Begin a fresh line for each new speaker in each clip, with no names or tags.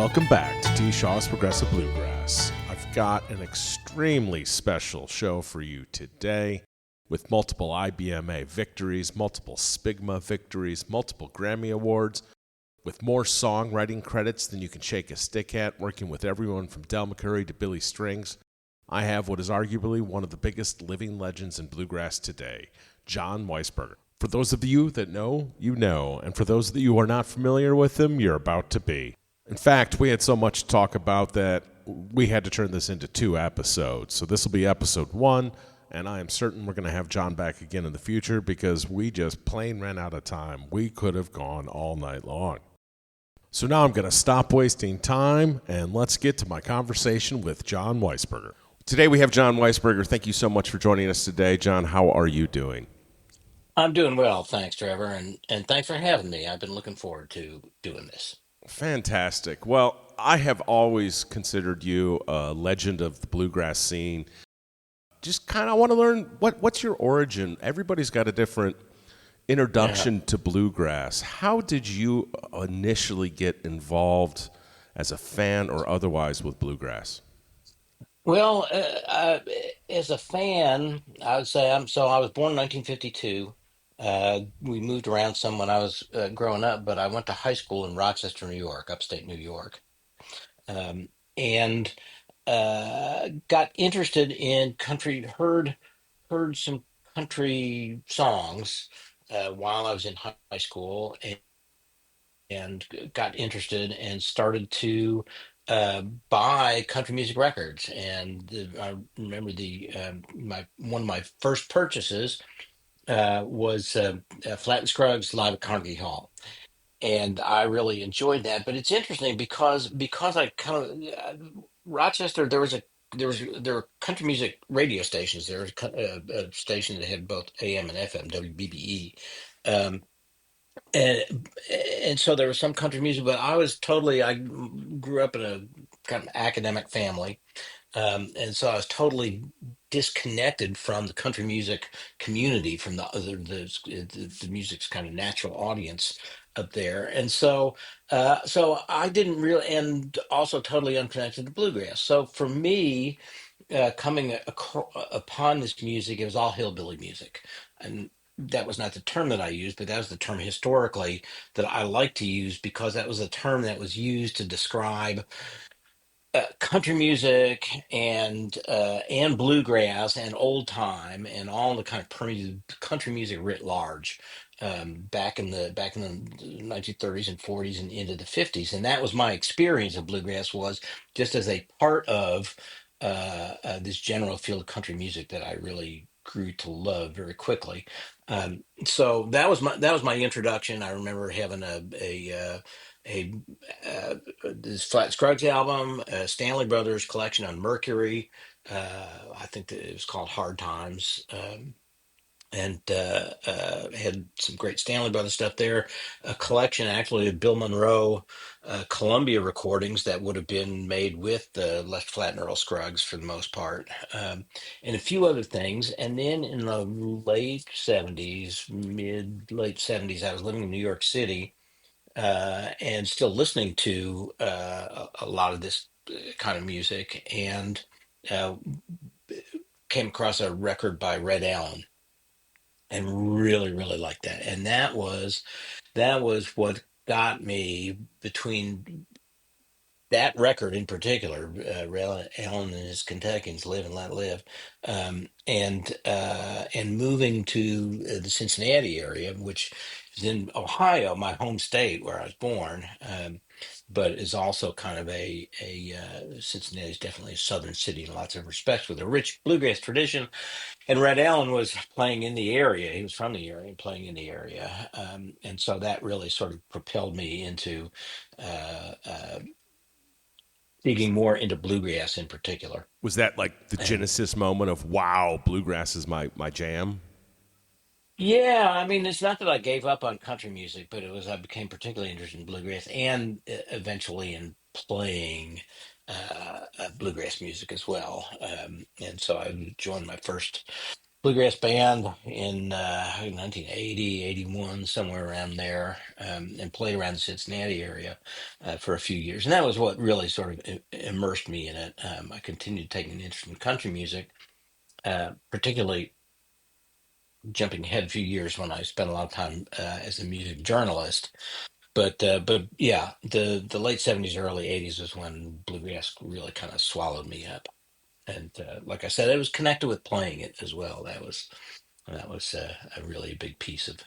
welcome back to T. Shaw's Progressive Bluegrass. I've got an extremely special show for you today with multiple IBMA victories, multiple Spigma victories, multiple Grammy Awards, with more songwriting credits than you can shake a stick at, working with everyone from Del McCoury to Billy Strings. I have what is arguably one of the biggest living legends in bluegrass today, Jon Weisberger. For those of you that know, you know, and for those of you who are not familiar with him, you're about to be. In fact, we had so much to talk about that we had to turn this into 2 episodes. So this will be episode 1, and I am certain we're going to have Jon back again in the future because we just plain ran out of time. We could have gone all night long. So now I'm going to stop wasting time, and let's get to my conversation with Jon Weisberger. Today we have Jon Weisberger. Thank you so much for joining us today. Jon, how are you doing?
I'm doing well, thanks, Trevor, and thanks for having me. I've been looking forward to doing this.
Fantastic. Well, I have always considered you a legend of the bluegrass scene. Just kind of want to learn what's your origin. Everybody's got a different
Yeah.
introduction to bluegrass. How did you initially get involved as a fan or otherwise with bluegrass?
Well, as a fan, I would say I was born in 1952. We moved around some when I was growing up, but I went to high school in Rochester, New York, upstate New York, and got interested in country. Heard some country songs while I was in high school, and got interested and started to buy country music records. And I remember the my one of my first purchases was Flat and Scruggs live at Carnegie Hall, and I really enjoyed that. But it's interesting because I kind of Rochester. There were country music radio stations. There was a station that had both AM and FM, WBBE. And and so there was some country music, but I grew up in a kind of academic family, and so I was totally disconnected from the country music community, from the music's kind of natural audience up there. And so I didn't really, and also totally unconnected to bluegrass. So for me, upon this music, it was all hillbilly music, and that was not the term that I used, but that was the term historically that I like to use because that was a term that was used to describe country music and bluegrass and old time and all the kind of permeated country music writ large, back in the 1930s and 40s and into the 50s. And that was my experience of bluegrass, was just as a part of this general field of country music that I really grew to love very quickly. So that was my introduction. I remember having a this Flat Scruggs album, Stanley Brothers collection on Mercury. I think that it was called Hard Times. And had some great Stanley Brothers stuff there. A collection actually of Bill Monroe Columbia recordings that would have been made with the Left Flat and Earl Scruggs for the most part, and a few other things. And then in the late 70s, mid late 70s, I was living in New York City, and still listening to a lot of this kind of music, and uh, came across a record by Red Allen and really, really liked that. And that was what got me between that record in particular, Red Allen and his Kentuckians, Live and Let Live, and moving to the Cincinnati area, which is in Ohio, my home state where I was born, but is also kind of Cincinnati is definitely a southern city in lots of respects, with a rich bluegrass tradition. And Red Allen was playing in the area. He was from the area and playing in the area. And so that really sort of propelled me into digging more into bluegrass in particular.
Was that like the
And
genesis moment of wow, bluegrass is my jam?
yeah, I mean, it's not that I gave up on country music, but I became particularly interested in bluegrass and eventually in playing bluegrass music as well. And so I joined my first bluegrass band in 1980, 81, somewhere around there, and played around the Cincinnati area for a few years. And that was what really sort of immersed me in it. I continued taking an interest in country music, particularly jumping ahead a few years when I spent a lot of time as a music journalist. But yeah, the late '70s, early '80s was when bluegrass really kind of swallowed me up. And like I said, it was connected with playing it as well. That was a really big piece of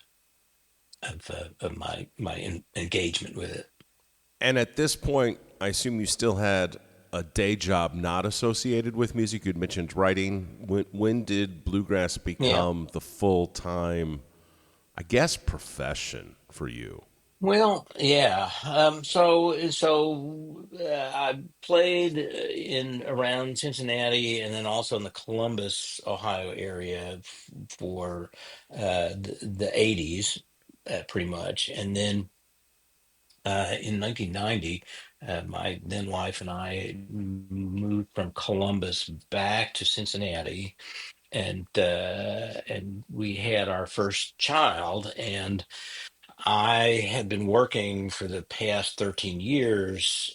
my engagement with it.
And at this point, I assume you still had a day job not associated with music. You'd mentioned writing. When did bluegrass
Yeah.
become the full time, I guess, profession for you?
Well, yeah. I played in around Cincinnati and then also in the Columbus, Ohio area for the '80s, pretty much, and then in 1990, my then wife and I moved from Columbus back to Cincinnati, and we had our first child. And I had been working for the past 13 years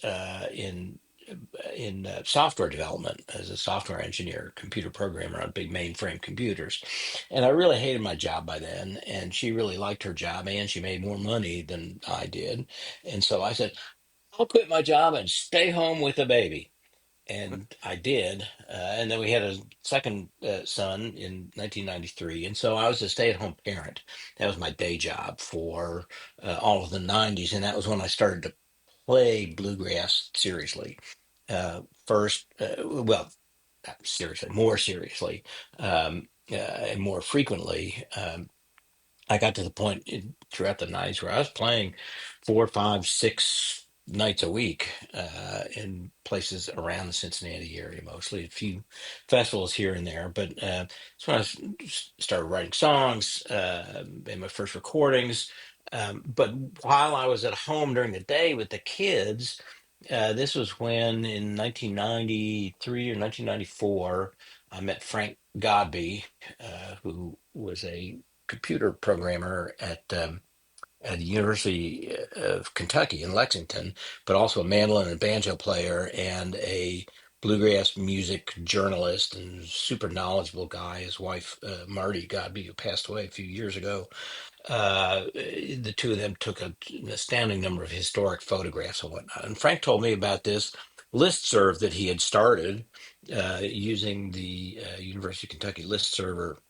in software development as a software engineer, computer programmer on big mainframe computers. And I really hated my job by then. And she really liked her job and she made more money than I did. And so I said, I'll quit my job and stay home with the baby. And I did. And then we had a second son in 1993. And so I was a stay-at-home parent. That was my day job for all of the '90s. And that was when I started to play bluegrass seriously. First, well, not seriously, more seriously, and more frequently. I got to the point throughout the nights where I was playing 4, 5, 6 nights a week in places around the Cincinnati area, mostly a few festivals here and there. But that's when started writing songs and my first recordings. But while I was at home during the day with the kids, this was when in 1993 or 1994, I met Frank Godby, who was a computer programmer at the University of Kentucky in Lexington, but also a mandolin and banjo player and a bluegrass music journalist and super knowledgeable guy. His wife, Marty Godby, who passed away a few years ago, the two of them took an astounding number of historic photographs and whatnot. And Frank told me about this listserv that he had started using the University of Kentucky list server,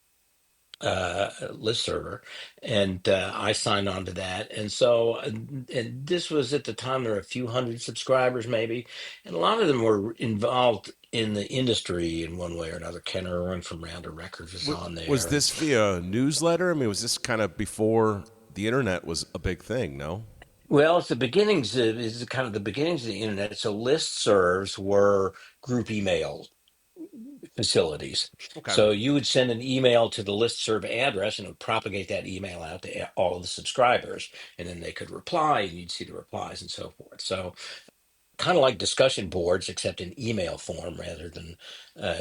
and I signed on to that. And so, and this was at the time there were a few hundred subscribers, maybe, and a lot of them were involved in the industry in one way or another. Ken Irwin from Rounder Records was on
Was
there, and
this via newsletter? I mean, was this kind of before the internet was a big thing? No.
well, it's the beginnings of is kind of the beginnings of the internet. So listservs were group email facilities.
Okay.
So you would send an email to the listserv address and it would propagate that email out to all of the subscribers. And then they could reply and you'd see the replies and so forth. So kind of like discussion boards, except in email form rather than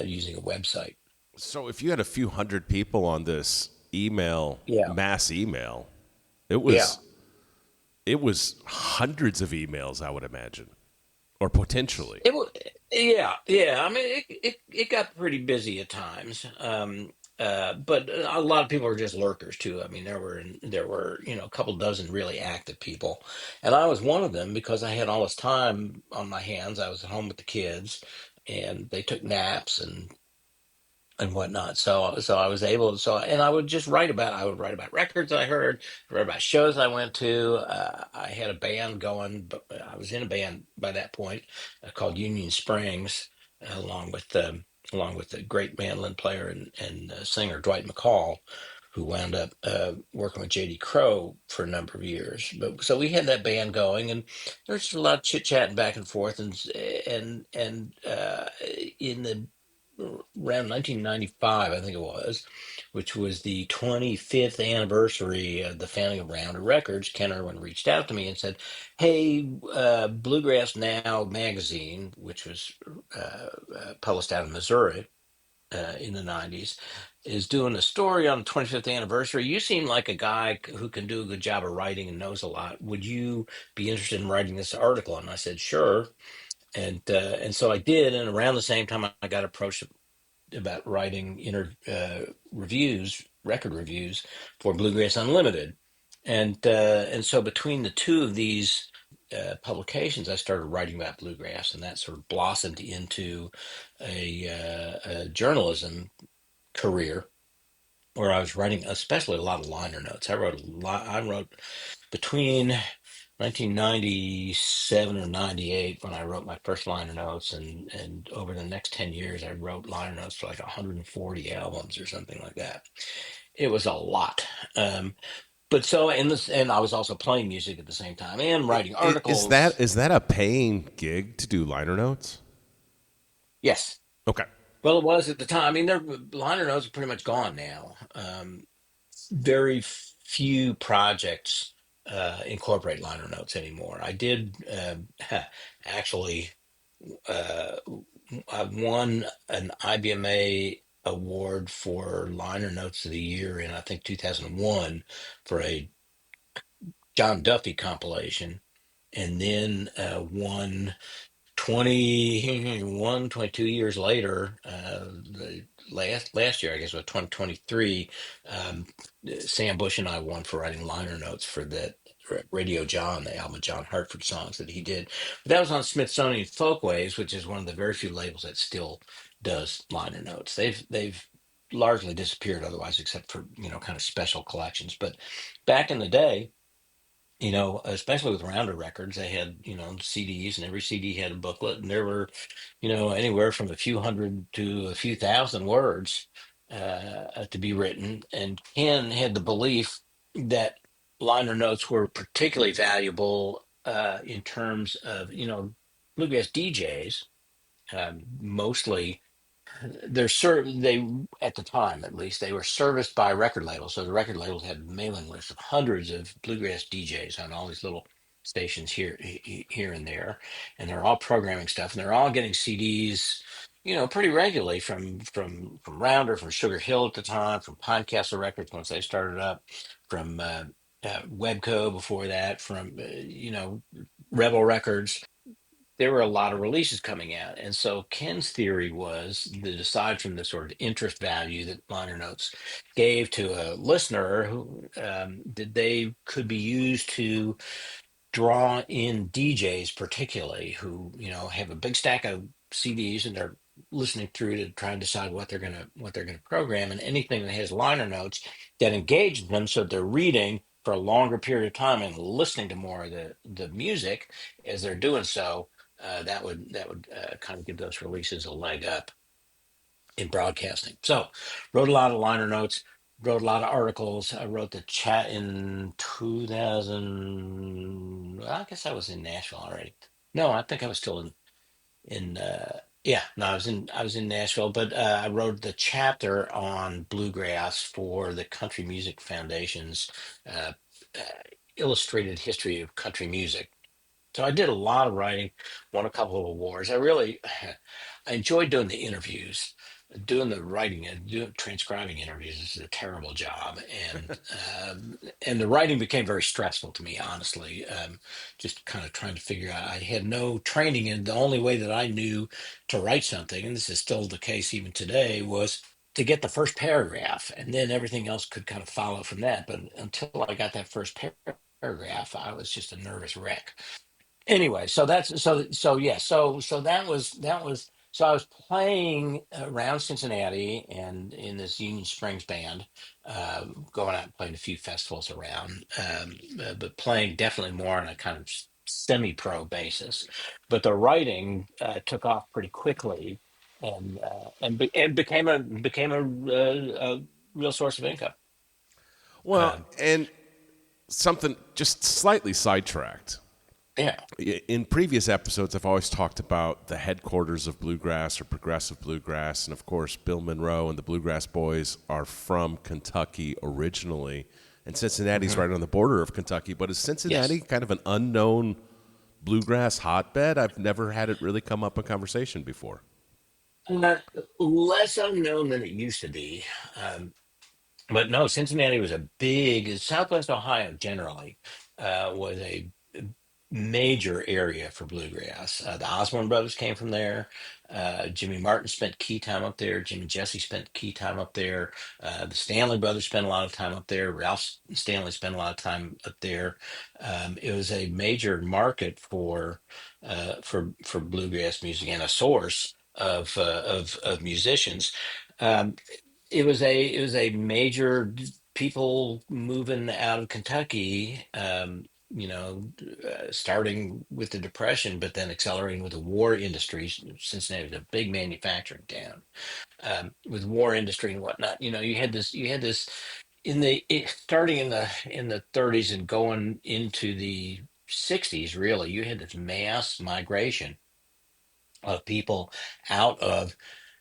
using a website.
So if you had a few hundred people on this email,
Yeah.
mass email, it
Yeah.
was it was hundreds of emails, I would imagine, or potentially.
It was, yeah, yeah. I mean, it got pretty busy at times, but a lot of people are just lurkers too. I mean, there were a couple dozen really active people, and I was one of them because I had all this time on my hands. I was at home with the kids, and they took naps and whatnot. So I was able and I would write about records I heard, write about shows I went to. I had a band going, but I was in a band by that point called Union Springs, along with the great mandolin player and singer Dwight McCall, who wound up working with J.D. Crowe for a number of years. But so we had that band going, and there was just a lot of chit chatting back and forth, and in the around 1995, I think it was, which was the 25th anniversary of the founding of Rounder Records. Ken Irwin reached out to me and said, "Hey, Bluegrass Now magazine, which was published out of Missouri, in the 90s, is doing a story on the 25th anniversary. You seem like a guy who can do a good job of writing and knows a lot. Would you be interested in writing this article? And I said, sure. And so I did. And around the same time, I got approached about writing record reviews for Bluegrass Unlimited, and so between the two of these publications, I started writing about bluegrass, and that sort of blossomed into a journalism career where I was writing, especially a lot of liner notes. I wrote a lot. I wrote between 1997 or 98 when I wrote my first liner notes, and over the next 10 years, I wrote liner notes for like 140 albums or something like that. It was a lot. But so in this, and I was also playing music at the same time and writing
Is
articles.
that a paying gig to do liner notes?
Yes.
Okay.
Well, it was at the time. I mean, their liner notes are pretty much gone now. Very few projects incorporate liner notes anymore. I did actually uh, I won an IBMA award for liner notes of the year in I think 2001 for a John Duffy compilation, and then won 22 years later, the last year, I guess, was 2023. Um, Sam Bush and I won for writing liner notes for that Radio John, the album of John Hartford songs that he did. But that was on Smithsonian Folkways, which is one of the very few labels that still does liner notes. They've largely disappeared otherwise, except for kind of special collections. But back in the day, especially with Rounder Records, they had, CDs, and every CD had a booklet, and there were, anywhere from a few hundred to a few thousand words to be written. And Ken had the belief that liner notes were particularly valuable in terms of, bluegrass DJs, mostly they at the time at least they were serviced by record labels. So the record labels had mailing lists of hundreds of bluegrass DJs on all these little stations here and there, and they're all programming stuff, and they're all getting CDs, pretty regularly from Rounder, from Sugar Hill at the time, from Pinecastle Records once they started up, from Webco before that, from Rebel Records. There were a lot of releases coming out. And so Ken's theory was that aside from the sort of interest value that liner notes gave to a listener, who that they could be used to draw in DJs, particularly who have a big stack of CDs, and they're listening through to try and decide what they're gonna program, and anything that has liner notes that engage them, so they're reading for a longer period of time and listening to more of the music as they're doing so. That would kind of give those releases a leg up in broadcasting. So, wrote a lot of liner notes, wrote a lot of articles. I wrote the chat in 2000. Well, I guess I was in Nashville already. No, I think I was still in. Yeah, no, I was in Nashville, but I wrote the chapter on bluegrass for the Country Music Foundation's uh, uh, illustrated history of country music. So I did a lot of writing, won a couple of awards. I enjoyed doing the interviews. Doing the writing and transcribing interviews is a terrible job, and the writing became very stressful to me, honestly. Just kind of trying to figure out. I had no training, and the only way that I knew to write something, and this is still the case even today, was to get the first paragraph, and then everything else could kind of follow from that. But until I got that first paragraph, I was just a nervous wreck. Anyway, so that's so yeah, so that was so I was playing around Cincinnati and in this Union Springs band, going out and playing a few festivals around, but playing definitely more on a kind of semi-pro basis. But the writing took off pretty quickly, and became a real source of income.
Well,
Um,
and something just slightly sidetracked.
yeah.
In previous episodes, I've always talked about the headquarters of bluegrass or progressive bluegrass. And of course, Bill Monroe and the Bluegrass Boys are from Kentucky originally. And Cincinnati's
Hmm.
right on the border of Kentucky. But is Cincinnati
Yes.
kind of an unknown bluegrass hotbed? I've never had it really come up in conversation before.
Uh, Less unknown than it used to be. Um, but no, Cincinnati was a big, Southwest Ohio generally was a major area for bluegrass. The Osborne brothers came from there. Jimmy Martin spent key time up there. Jimmy Jesse spent key time up there. The Stanley brothers spent a lot of time up there. Ralph Stanley spent a lot of time up there. It was a major market for bluegrass music and a source of musicians. Um, it was a major people moving out of Kentucky. Starting with the Depression, but then accelerating with the war industry. Cincinnati was a big manufacturing town, with war industry and whatnot. You had this starting in the 30s and going into the 60s. Really, you had this mass migration of people out of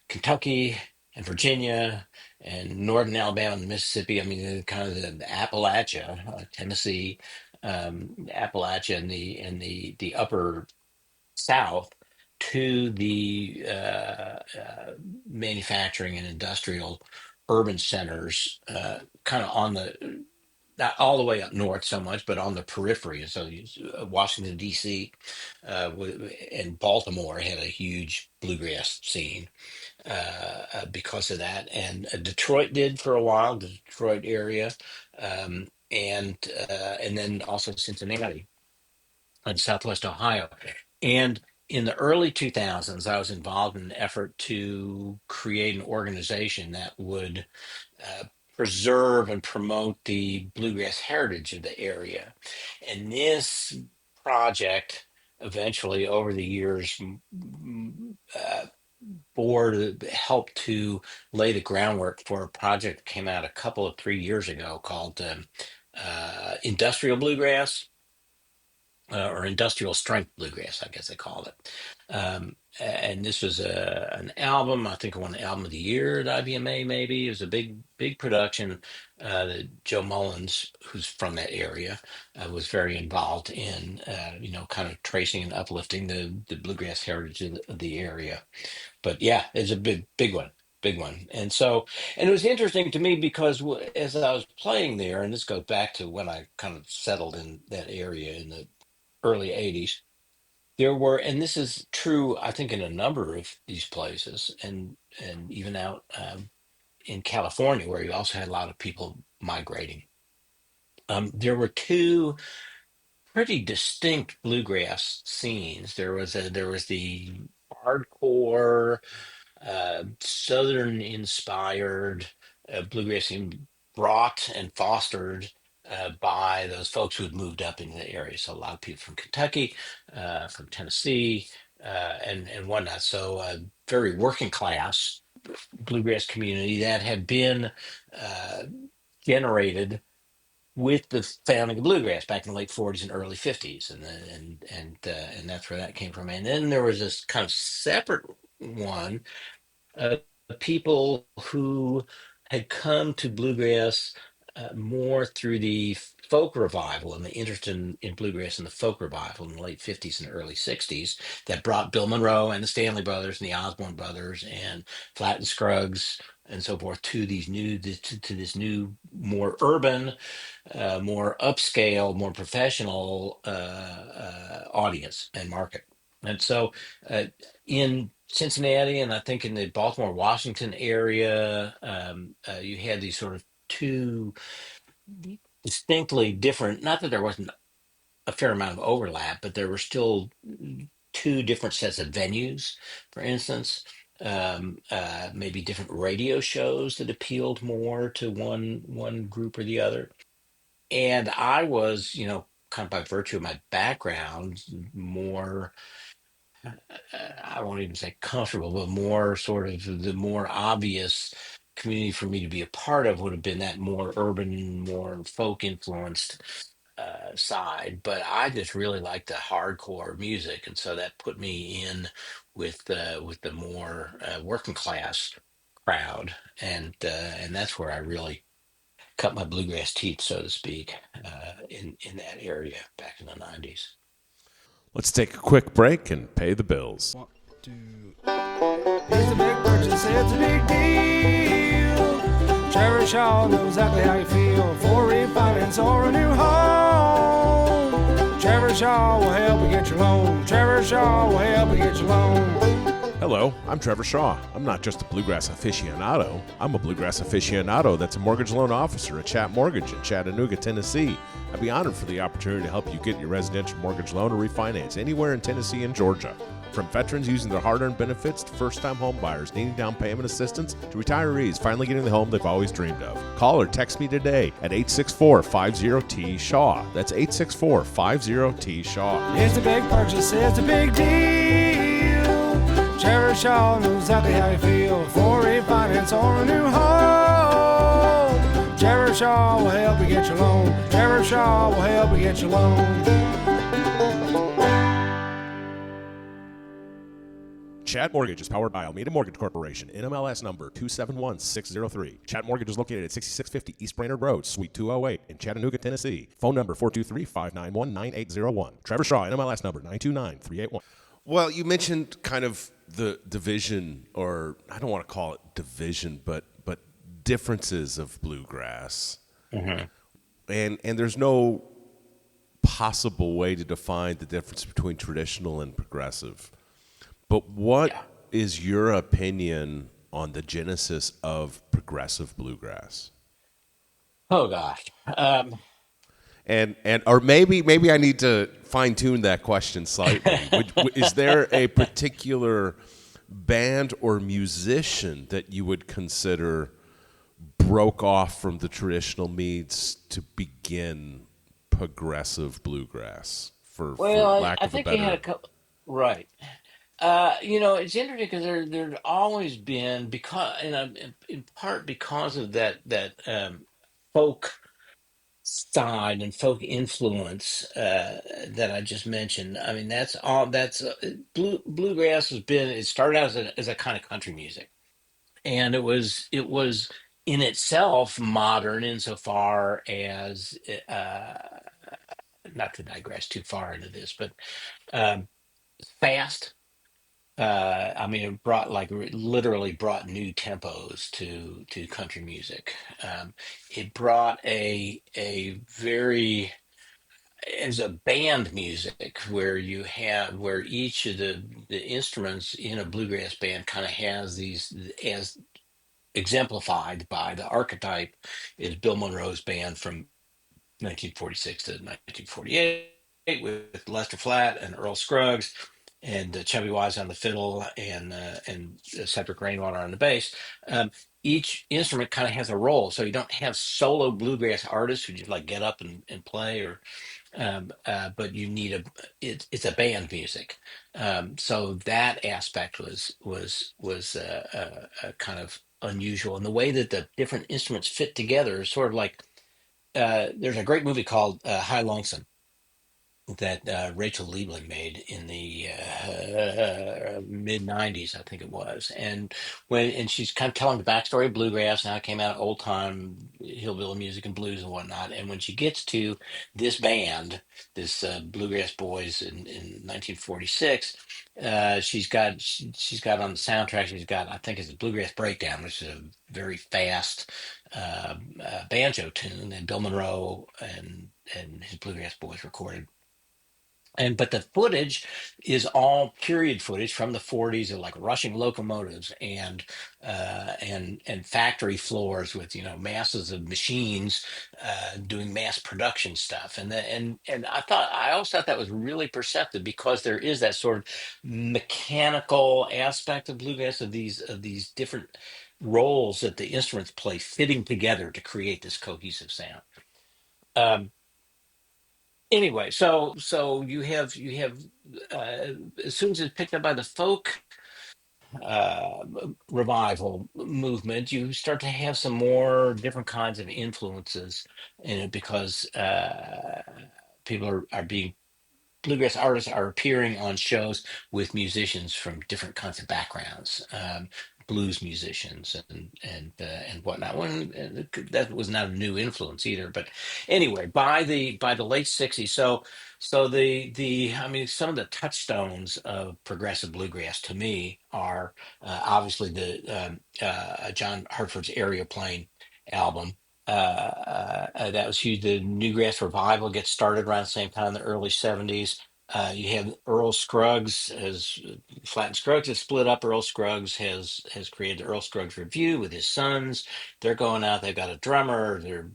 Kentucky and Virginia and northern Alabama and Mississippi. I mean, kind of the Appalachia, Tennessee, Appalachia, and the upper South to the manufacturing and industrial urban centers, kind of on the not all the way up north so much, but on the periphery. So Washington D.C. And Baltimore had a huge bluegrass scene because of that, and Detroit did for a while, the Detroit area, and then also Cincinnati and Southwest Ohio. And in the early 2000s, I was involved in an effort to create an organization that would uh, preserve and promote the bluegrass heritage of the area. And this project eventually over the years board helped to lay the groundwork for a project that came out a couple of 3 years ago called Industrial Bluegrass, or Industrial Strength Bluegrass, I guess they called it. And this was an album. I think I won the Album of the Year at IBMA. Maybe it was a big production that Joe Mullins, who's from that area, was very involved in. Kind of tracing and uplifting the bluegrass heritage of the area. But yeah, it's a big one. And it was interesting to me because as I was playing there, and this goes back to when I kind of settled in that area in the early 80s, there were, and this is true, I think, in a number of these places, and even out in California, where you also had a lot of people migrating. There were two pretty distinct bluegrass scenes. There was the hardcore Southern inspired bluegrass scene brought and fostered by those folks who had moved up into the area. So a lot of people from Kentucky, from Tennessee, and whatnot. So very working class bluegrass community that had been uh, generated with the founding of bluegrass back in the late 40s and early 50s, and that's where that came from. And then there was this kind of separate one, uh, people who had come to bluegrass more through the folk revival and the interest in bluegrass and the folk revival in the late 50s and early 60s that brought Bill Monroe and the Stanley Brothers and the Osborne Brothers and Flatt and Scruggs and so forth to this new, more urban, more upscale, more professional audience and market. And so uh, in Cincinnati, and I think in the Baltimore, Washington area, you had these sort of two distinctly different, not that there wasn't a fair amount of overlap, but there were still two different sets of venues, for instance. Maybe different radio shows that appealed more to one group or the other. And I was, kind of by virtue of my background, more, I won't even say comfortable, but more sort of the more obvious community for me to be a part of would have been that more urban, more folk influenced side. But I just really like the hardcore music, and so that put me in with the more working class crowd, and that's where I really cut my bluegrass teeth, so to speak, in that area back in the 90s.
Let's take a quick break and pay the bills.
One, two. Here's the big purchase, it's a big deal. Trevor Shaw knows exactly how you feel for refinance or a new home. Trevor Shaw will help you get your loan. Trevor Shaw will help you get your loan.
Hello, I'm Trevor Shaw. I'm not just a bluegrass aficionado. I'm a bluegrass aficionado that's a mortgage loan officer at Chat Mortgage in Chattanooga, Tennessee. I'd be honored for the opportunity to help you get your residential mortgage loan or refinance anywhere in Tennessee and Georgia. From veterans using their hard-earned benefits to first-time home buyers needing down payment assistance to retirees finally getting the home they've always dreamed of. Call or text me today at 864-50-T-SHAW. That's 864-50-T-SHAW.
It's a big purchase, it's a big deal. Trevor Shaw knows exactly how you feel for refinance or a new home. Trevor Shaw will help you get your loan. Trevor Shaw will help you get your loan.
Chat Mortgage is powered by Almeida Mortgage Corporation, NMLS number 271603. Chat Mortgage is located at 6650 East Brainerd Road, Suite 208 in Chattanooga, Tennessee. Phone number 423-591-9801. Trevor Shaw, NMLS number 929381. Well, you mentioned kind of the division, or I don't want to call it division, but differences of bluegrass.
Mm-hmm.
And there's no possible way to define the difference between traditional and progressive. But what is your opinion on the genesis of progressive bluegrass?
Oh gosh.
And or maybe I need to fine tune that question slightly. Is there a particular band or musician that you would consider broke off from the traditional meads to begin progressive bluegrass, for
Well,
lack
I
of a
think you had a
better?
couple. Right. It's interesting because there's always been because, in part because of that folk side and folk influence that I just mentioned. I mean, that's all. That's bluegrass has been. It started out as a kind of country music, and it was in itself modern insofar as not to digress too far into this, but um, fast. I mean, it brought literally brought new tempos to country music. It brought a very as a band music where you have where each of the instruments in a bluegrass band kind of has these as exemplified by the archetype is Bill Monroe's band from 1946 to 1948 with Lester Flatt and Earl Scruggs and Chubby Wise on the fiddle and Cedric Rainwater on the bass. Um, each instrument kind of has a role, so you don't have solo bluegrass artists who just like get up and play, or but you need it's a band music. So that aspect was kind of unusual, and the way that the different instruments fit together is sort of like there's a great movie called High Lonesome that Rachel Liebling made in the mid '90s, I think it was, and she's kind of telling the backstory of bluegrass and how it came out, old time hillbilly music and blues and whatnot. And when she gets to this band, this Bluegrass Boys in 1946, she's got on the soundtrack. She's got, I think it's a Bluegrass Breakdown, which is a very fast banjo tune, and Bill Monroe and his Bluegrass Boys recorded. But the footage is all period footage from the 40s of like rushing locomotives and factory floors with masses of machines doing mass production stuff. And I always thought that was really perceptive because there is that sort of mechanical aspect of bluegrass, of these different roles that the instruments play fitting together to create this cohesive sound. Um, anyway, so you have as soon as it's picked up by the folk revival movement, you start to have some more different kinds of influences in it because people are being bluegrass artists are appearing on shows with musicians from different kinds of backgrounds. blues musicians and whatnot. When that was not a new influence either. But anyway, by the late '60s, so the I mean, some of the touchstones of progressive bluegrass to me are obviously the John Hartford's Area Plane album. That was huge. The Newgrass revival gets started around the same time in the early '70s. You have Earl Scruggs as Flatt and Scruggs has split up. Earl Scruggs has created the Earl Scruggs Review with his sons. They're going out. They've got a drummer. They're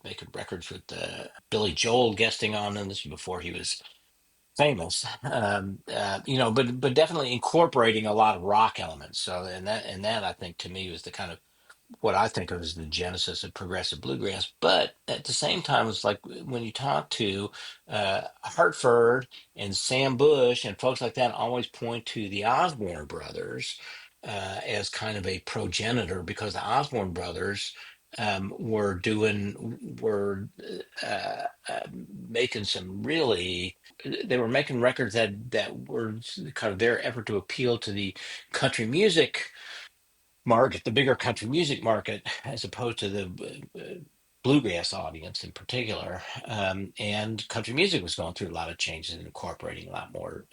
making records with Billy Joel guesting on them. This was before he was famous. But definitely incorporating a lot of rock elements. So and that I think to me was the kind of what I think of as the genesis of progressive bluegrass. But at the same time, it's like when you talk to Hartford and Sam Bush and folks like that, always point to the Osborne brothers as kind of a progenitor because the Osborne brothers were making some really they were making records that were kind of their effort to appeal to the country music market, the bigger country music market, as opposed to the bluegrass audience in particular. And country music was going through a lot of changes and incorporating a lot more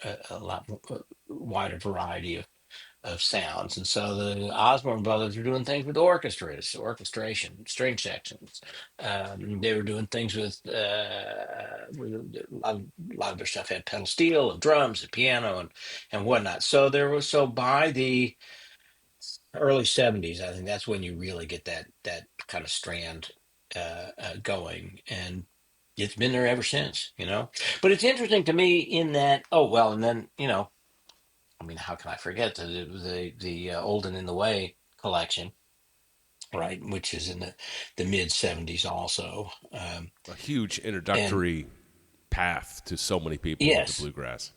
wider variety of sounds. And so the Osborne brothers were doing things with orchestras, orchestration, string sections. They were doing things with a lot of their stuff had pedal steel and drums and piano and whatnot. So there was so by the early '70s, I think that's when you really get that kind of strand going, and it's been there ever since. But it's interesting to me in that. Oh well, and then I mean, how can I forget the Old and in the Way collection, right? Which is in the mid '70s also.
A huge
And
introductory path to so many people into
yes,
bluegrass.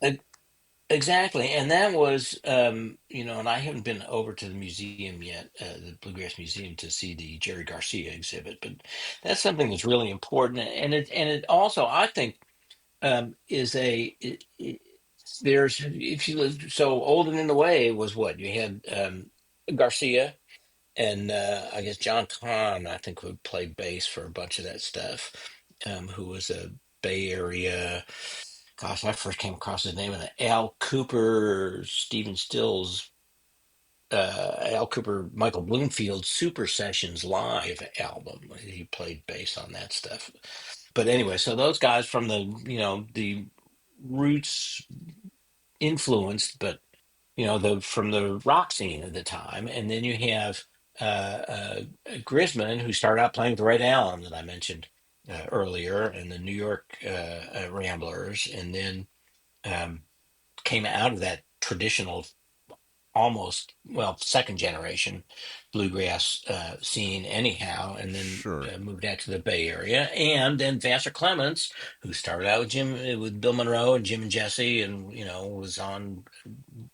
exactly, and that was, and I haven't been over to the museum yet, the Bluegrass Museum, to see the Jerry Garcia exhibit, but that's something that's really important, and it also, I think, is there's if you live so Old and in the Way was what you had Garcia and I guess John Kahn, I think, who played bass for a bunch of that stuff, who was a Bay Area. Gosh, I first came across his name in the Al Cooper, Stephen Stills, Al Cooper, Michael Bloomfield Super Sessions Live album. He played bass on that stuff. But anyway, so those guys from the roots influenced, but the from the rock scene at the time, and then you have Grisman, who started out playing with Red Allen that I mentioned earlier, and the New York Ramblers, and then um, came out of that traditional almost well second generation bluegrass scene anyhow, and then
Sure.
moved out to the Bay Area, and then Vassar Clements, who started out with Bill Monroe and Jim and Jesse, and was on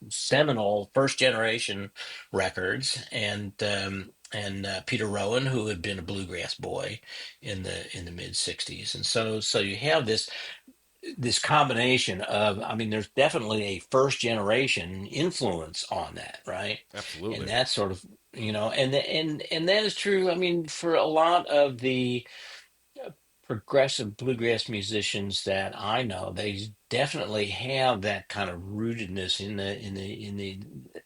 seminal first generation records, and Peter Rowan, who had been a bluegrass boy in the mid '60s, and so you have this combination of, I mean, there's definitely a first generation influence on that, right? And
Absolutely.
that's sort of, and that is true. I mean, for a lot of the progressive bluegrass musicians that I know, they definitely have that kind of rootedness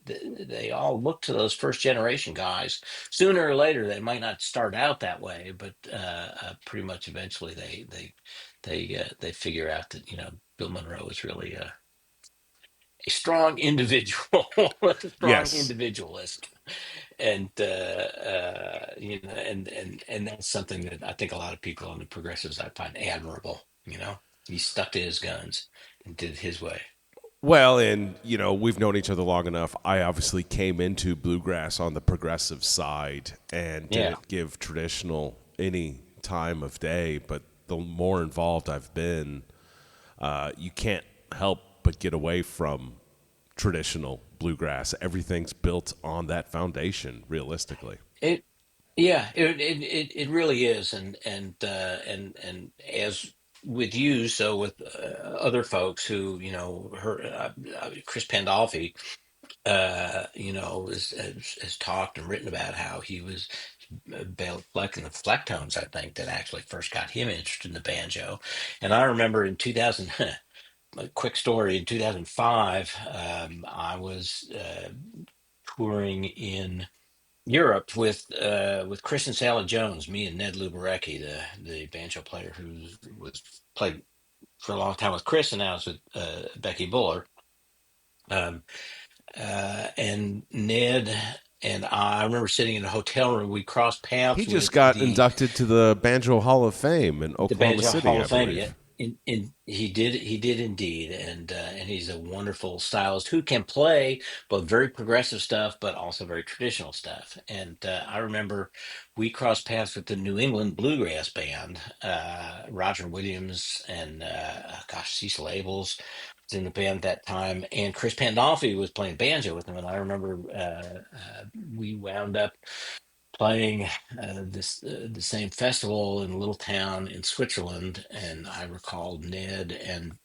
they all look to those first generation guys. Sooner or later, they might not start out that way, but pretty much eventually they figure out that Bill Monroe is really a strong individual, a strong
Yes.
individualist, and and that's something that I think a lot of people on the progressives I find admirable. He stuck to his guns and did it his way.
Well, and we've known each other long enough. I obviously came into bluegrass on the progressive side and
Yeah.
didn't give traditional any time of day. But the more involved I've been, you can't help but get away from traditional bluegrass. Everything's built on that foundation, realistically.
It Yeah, it really is, and as with you, so with other folks who Chris Pandolfi, has talked and written about how he was Bale Fleck and the Flecktones, I think, that actually first got him interested in the banjo. And I remember in 2000, a quick story, in 2005, I was touring in Europe with Chris and Sally Jones, me and Ned Luberecki, the banjo player who was played for a long time with Chris, and now is with Becky Buller. Um, and Ned and I remember sitting in a hotel room. We crossed
He
paths
just
with
got inducted to the Banjo Hall of Fame in
the
Oklahoma
Banjo
City,
Hall
I
of Fame. Yeah,
believe.
he did indeed, and he's a wonderful stylist who can play both very progressive stuff, but also very traditional stuff. And I remember we crossed paths with the New England Bluegrass Band, Roger Williams and gosh, Cecil Abels was in the band at that time, and Chris Pandolfi was playing banjo with him. And I remember we wound up playing the same festival in a little town in Switzerland, and I recalled Ned and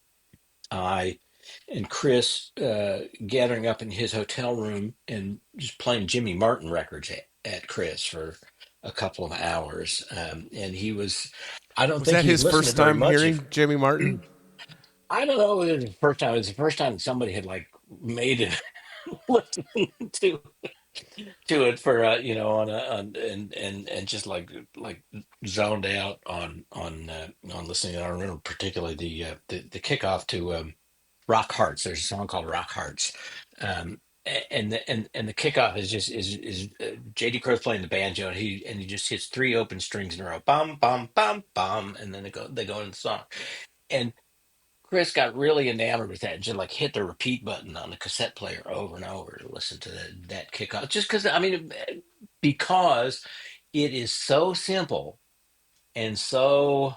I and Chris gathering up in his hotel room and just playing Jimmy Martin records at Chris for a couple of hours. And he was, I don't
Was
think
that
he had
his
listened to
first
very
time
much.
hearing Jimmy Martin?
I don't know. It was the first time. It was the first time somebody had like made it listen to it for on a on and just like zoned out on listening. I remember particularly the kickoff to Rock Hearts. There's a song called Rock Hearts. And the kickoff is just is JD Crow's playing the banjo, and he just hits three open strings in a row, bum bum bum bum, and then they go into the song. And Chris got really enamored with that and just like hit the repeat button on the cassette player over and over to listen to that kickoff. Just because, I mean, because it is so simple and so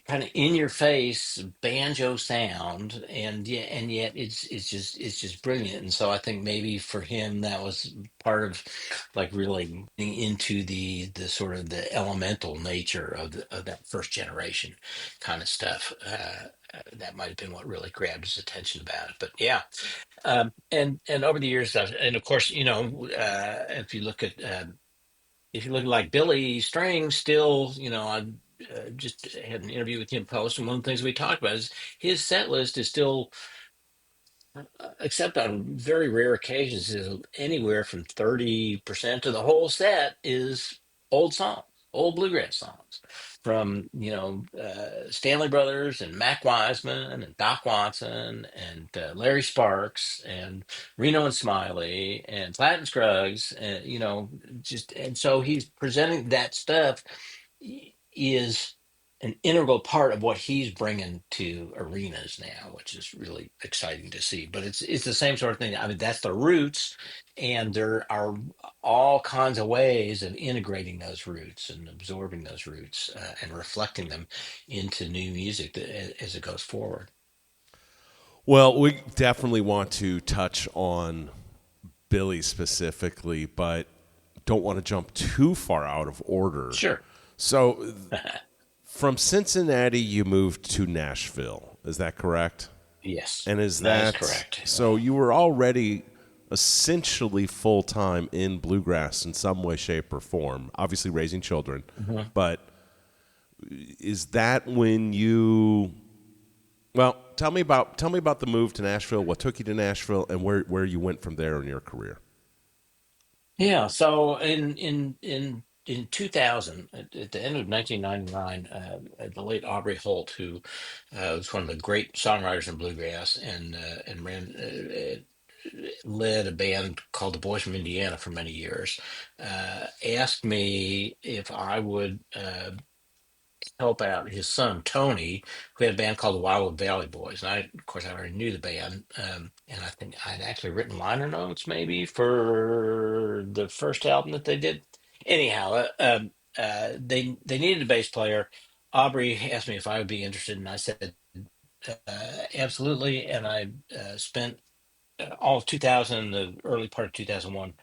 kind of in your face banjo sound, and yet it's just brilliant. And so I think maybe for him that was part of like really getting into the sort of the elemental nature of that first generation kind of stuff. That might have been what really grabbed his attention about it. But yeah, and over the years, and of course, if you look like Billy Strings, still, I just had an interview with him post, and one of the things we talked about is his set list is still, except on very rare occasions, is anywhere from 30% of the whole set is old songs, old bluegrass songs from, Stanley Brothers and Mac Wiseman and Doc Watson and Larry Sparks and Reno and Smiley and Platt and Scruggs. And, and so he's presenting that stuff is an integral part of what he's bringing to arenas now, which is really exciting to see. But it's the same sort of thing. I mean, that's the roots, and there are all kinds of ways of integrating those roots and absorbing those roots and reflecting them into new music as it goes forward.
Well, we definitely want to touch on Billy specifically, but don't want to jump too far out of order.
Sure.
So, from Cincinnati, you moved to Nashville. Is that correct?
Yes,
And is
that is
that
correct.
so? You were already essentially full time in bluegrass in some way, shape, or form. Obviously, raising children,
Mhm.
but is that when you? Well, tell me about the move to Nashville. What took you to Nashville, and where you went from there in your career?
Yeah, so in 2000, at the end of 1999, the late Aubrey Holt, who was one of the great songwriters in bluegrass and led a band called the Boys from Indiana for many years, asked me if I would help out his son Tony, who had a band called the Wildwood Valley Boys. And of course, I already knew the band, and I think I'd actually written liner notes maybe for the first album that they did. Anyhow, they needed a bass player. Aubrey asked me if I would be interested, and I said absolutely. And I spent all of 2000, the early part of 2001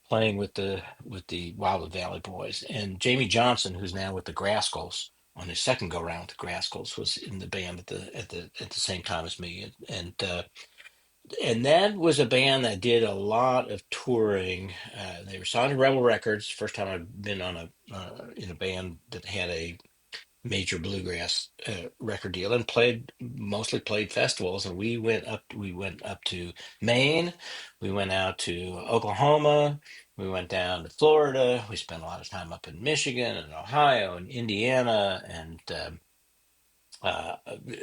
playing with the Wildwood Valley Boys. And Jamie Johnson, who's now with the Grascals on his second go round with the Grascals, was in the band at the same time as me. And and that was a band that did a lot of touring. They were signed to Rebel Records. First time I've been on a in a band that had a major bluegrass record deal, and mostly played festivals. And we went up to Maine, we went out to Oklahoma, we went down to Florida. We spent a lot of time up in Michigan and Ohio and Indiana and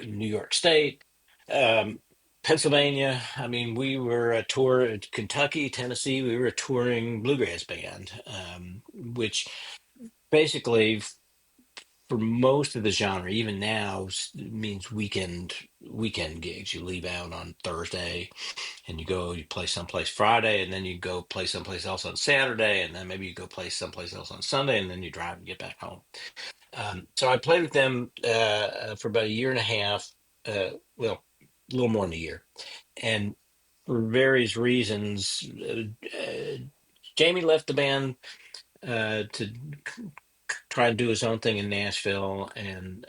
New York State, um, Pennsylvania. I mean, we were a tour at Kentucky, Tennessee. We were a touring bluegrass band, which basically, for most of the genre, even now, means weekend gigs. You leave out on Thursday, and you play someplace Friday, and then you go play someplace else on Saturday, and then maybe you go play someplace else on Sunday, and then you drive and get back home. So I played with them for about a year and a half, well, a little more than a year, and for various reasons, Jamie left the band to try and do his own thing in Nashville, and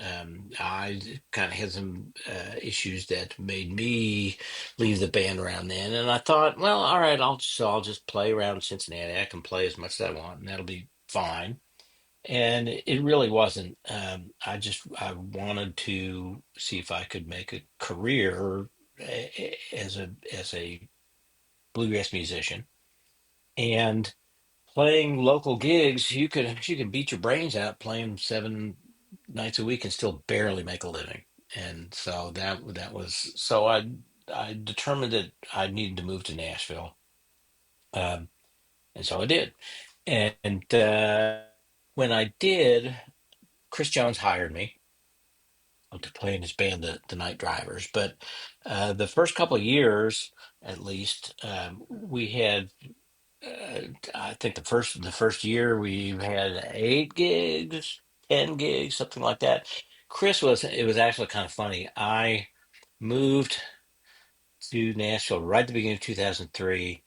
I kind of had some issues that made me leave the band around then. And I thought, well, all right, I'll just play around Cincinnati. I can play as much as I want, and that'll be fine. And it really wasn't. I wanted to see if I could make a career as a bluegrass musician. And playing local gigs, you can beat your brains out playing 7 nights a week and still barely make a living. And so that was so I determined that I needed to move to Nashville, um, and so I did. And when I did, Chris Jones hired me to play in his band, the Night Drivers. But the first couple of years, at least, we had. I think the first year we had 8 gigs, 10 gigs, something like that. It was actually kind of funny. I moved to Nashville right at the beginning of 2003.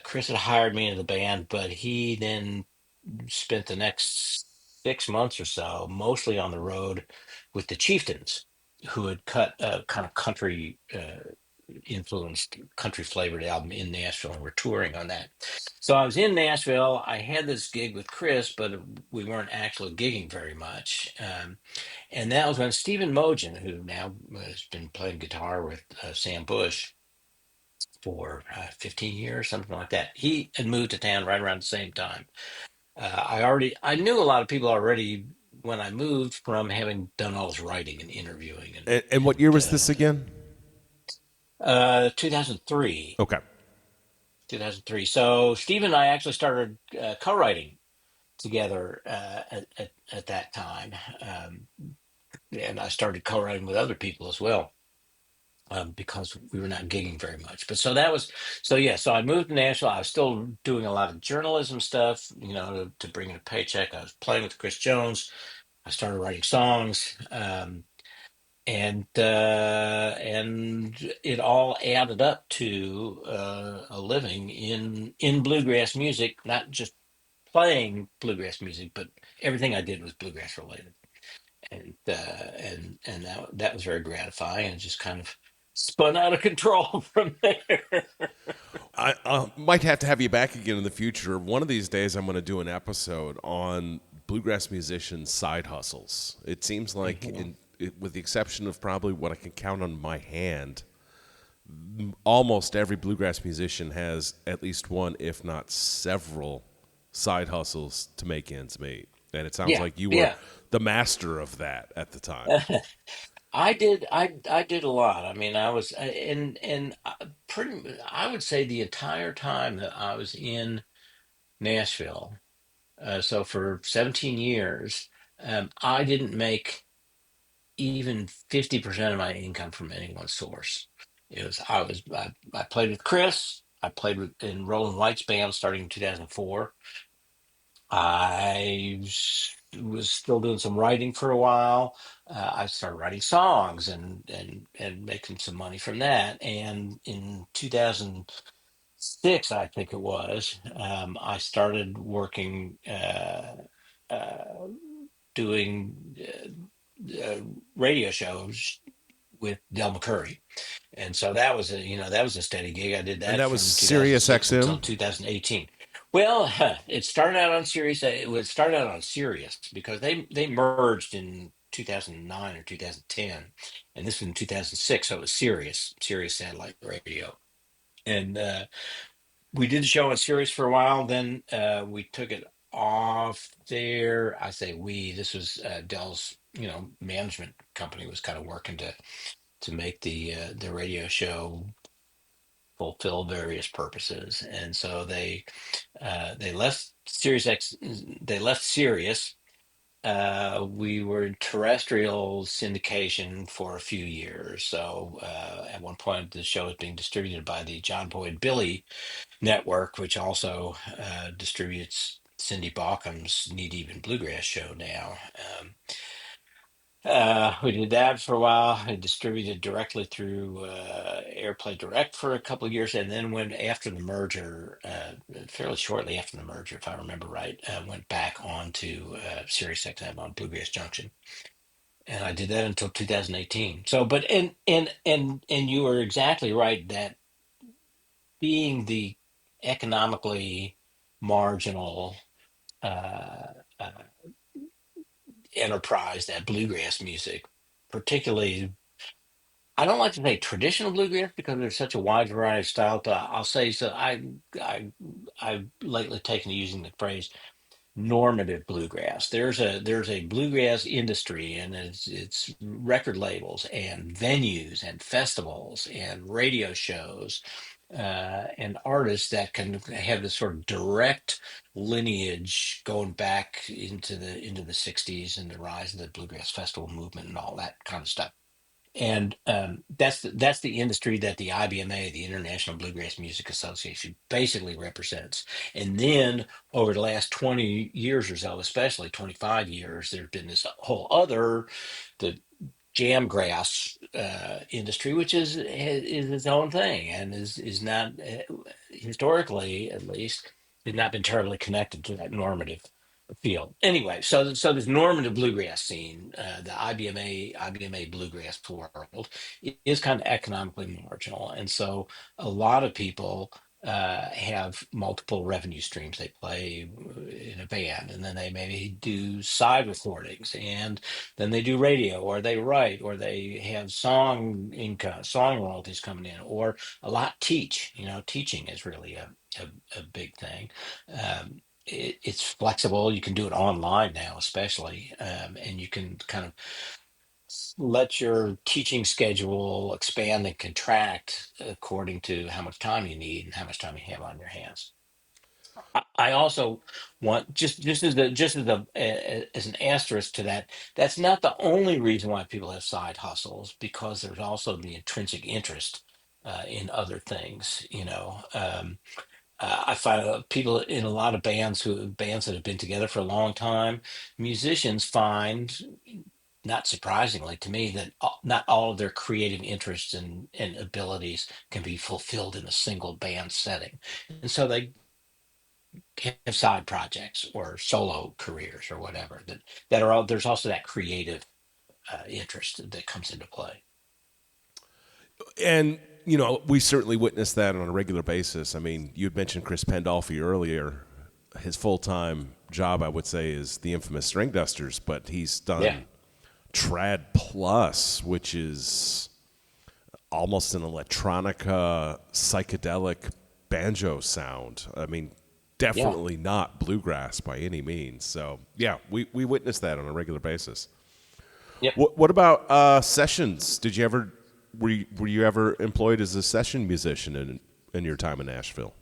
Chris had hired me into the band, but he then spent the next 6 months or so mostly on the road with the Chieftains, who had cut a kind of country influenced, country flavored album in Nashville, and we're touring on that. So I was in Nashville. I had this gig with Chris, but we weren't actually gigging very much. And that was when Stephen Mogen, who now has been playing guitar with Sam Bush for 15 years, something like that. He had moved to town right around the same time. I knew a lot of people already when I moved from having done all this writing and interviewing
And what year was this again?
2003.
Okay.
2003. So Steve and I actually started co-writing together at that time, and I started co-writing with other people as well, because we were not gigging very much. But so that was so yeah. So I moved to Nashville. I was still doing a lot of journalism stuff, to bring in a paycheck. I was playing with Chris Jones. I started writing songs. And it all added up to a living in bluegrass music, not just playing bluegrass music, but everything I did was bluegrass related, and that was very gratifying, and just kind of spun out of control from there.
I might have to have you back again in the future. One of these days, I'm going to do an episode on bluegrass musicians' side hustles. It seems like, with the exception of probably what I can count on my hand, almost every bluegrass musician has at least one, if not several, side hustles to make ends meet. And it sounds
Yeah,
like you were
yeah.
the master of that at the time.
I did a lot. I mean, I was and pretty. I would say the entire time that I was in Nashville, so for 17 years, I didn't make even 50% of my income from any one source. I played with Chris. I played in Roland White's band starting in 2004. Was still doing some writing for a while. I started writing songs and making some money from that. And in 2006, I think it was, I started working, uh, doing radio shows with Del McCurry. And so that was that was a steady gig. I did
And
that
that was
from
Sirius
2006 until
XM.
2018. Well, it started out on Sirius. It started out on Sirius because they merged in 2009 or 2010, and this was in 2006. So it was Sirius Satellite Radio, and we did the show on Sirius for a while. Then we took it off there. I say we. This was Dell's, management company was kind of working to make the radio show fulfill various purposes, and so they left Sirius X. They left Sirius. We were in terrestrial syndication for a few years. So at one point, the show was being distributed by the John Boyd Billy Network, which also distributes Cindy Baucom's Knee Deep in Bluegrass show now. We did that for a while. I distributed directly through AirPlay Direct for a couple of years, and then when after the merger, fairly shortly after the merger, if I remember right, went back on to Sirius XM on Bluegrass Junction, and I did that until 2018. So, but and you were exactly right that being the economically marginal uh, uh, enterprise that bluegrass music, particularly, I don't like to say traditional bluegrass because there's such a wide variety of styles. But I'll say so. I I've lately taken to using the phrase normative bluegrass. There's a bluegrass industry, and it's record labels and venues and festivals and radio shows and artists that can have this sort of direct lineage going back into the 60s and the rise of the bluegrass festival movement and all that kind of stuff. And that's the industry that the IBMA, the International Bluegrass Music Association, basically represents. And then over the last 20 years or so, especially 25 years, there's been this whole other, the jamgrass industry, which is its own thing and is not historically, at least, has not been terribly connected to that normative field. Anyway, so this normative bluegrass scene, the IBMA bluegrass world, is kind of economically marginal, and so a lot of people have multiple revenue streams. They play in a band, and then they maybe do side recordings, and then they do radio, or they write, or they have song income, song royalties coming in, or a lot teach. Teaching is really a big thing. It's flexible. You can do it online now, especially, and you can kind of let your teaching schedule expand and contract according to how much time you need and how much time you have on your hands. I also want just as an asterisk to that. That's not the only reason why people have side hustles, because there's also the intrinsic interest in other things. I find people in a lot of bands that have been together for a long time, musicians find, not surprisingly to me, that not all of their creative interests and abilities can be fulfilled in a single band setting, and so they have side projects or solo careers or whatever that are all. There's also that creative interest that comes into play.
And, we certainly witness that on a regular basis. I mean, you had mentioned Chris Pandolfi earlier. His full time job, I would say, is the infamous String Dusters, but he's
Yeah,
done Trad Plus, which is almost an electronica, psychedelic banjo sound. I mean,
yeah.
definitely not bluegrass by any means. So, yeah, we witness that on a regular basis.
Yep.
What about sessions? Were you ever employed as a session musician in your time in Nashville?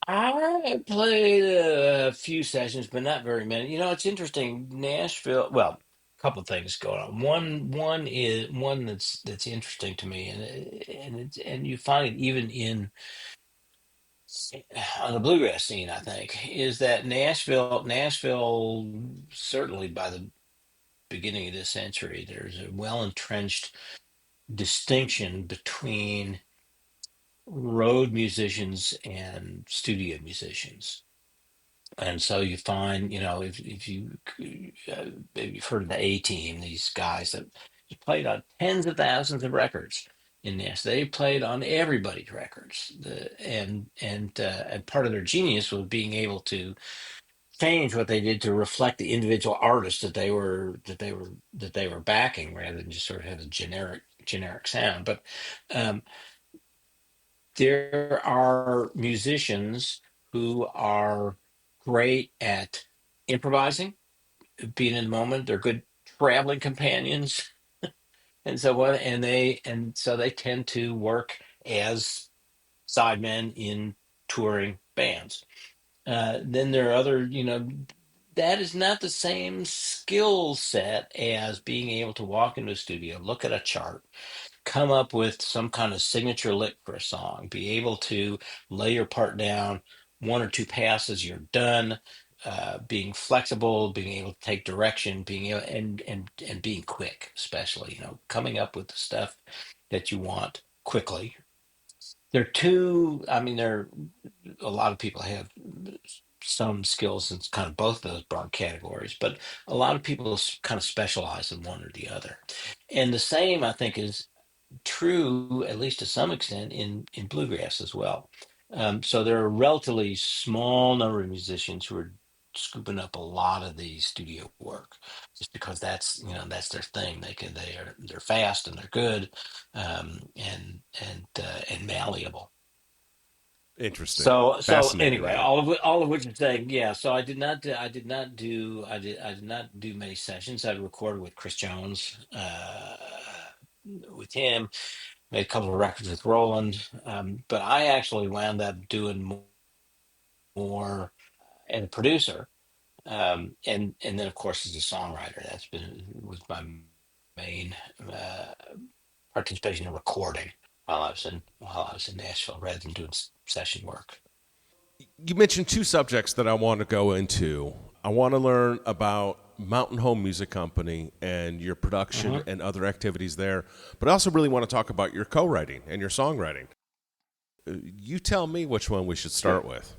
I played a few sessions, but not very many. It's interesting. Nashville. Well, a couple of things going on. One that's interesting to me, and you find it even on the bluegrass scene. I think is that Nashville, certainly by the beginning of this century, there's a well entrenched distinction between road musicians and studio musicians. And so you find, if you've heard of the A Team, these guys that played on tens of thousands of records, in this. They played on everybody's records. And part of their genius was being able to change what they did to reflect the individual artists that they were backing, rather than just sort of have a generic sound. But um, there are musicians who are great at improvising, being in the moment. They're good traveling companions, and so what? And so they tend to work as sidemen in touring bands. Then there are other, that is not the same skill set as being able to walk into a studio, look at a chart, come up with some kind of signature lick for a song, be able to lay your part down, one or two passes, you're done. Being flexible, being able to take direction, being able and being quick, especially, coming up with the stuff that you want quickly. They're two. I mean, they're a lot of people have some skills in kind of both those broad categories, but a lot of people kind of specialize in one or the other. And the same, I think, is true, at least to some extent, in bluegrass as well. So there are a relatively small number of musicians who are scooping up a lot of the studio work, just because that's their thing. They're fast and they're good, and malleable.
Interesting.
So
Fascinating
anyway,
that.
all of which is saying, yeah. So I did not do many sessions. I recorded with Chris Jones, with him, made a couple of records with Roland, but I actually wound up doing more and a producer, and then of course as a songwriter. That's been was my main uh, participation in recording while I was in Nashville, rather than doing session work.
You mentioned two subjects that I want to go into. I want to learn about Mountain Home Music Company and your production and other activities there, but I also really want to talk about your co-writing and your songwriting. You tell me which one we should start
Sure.
with.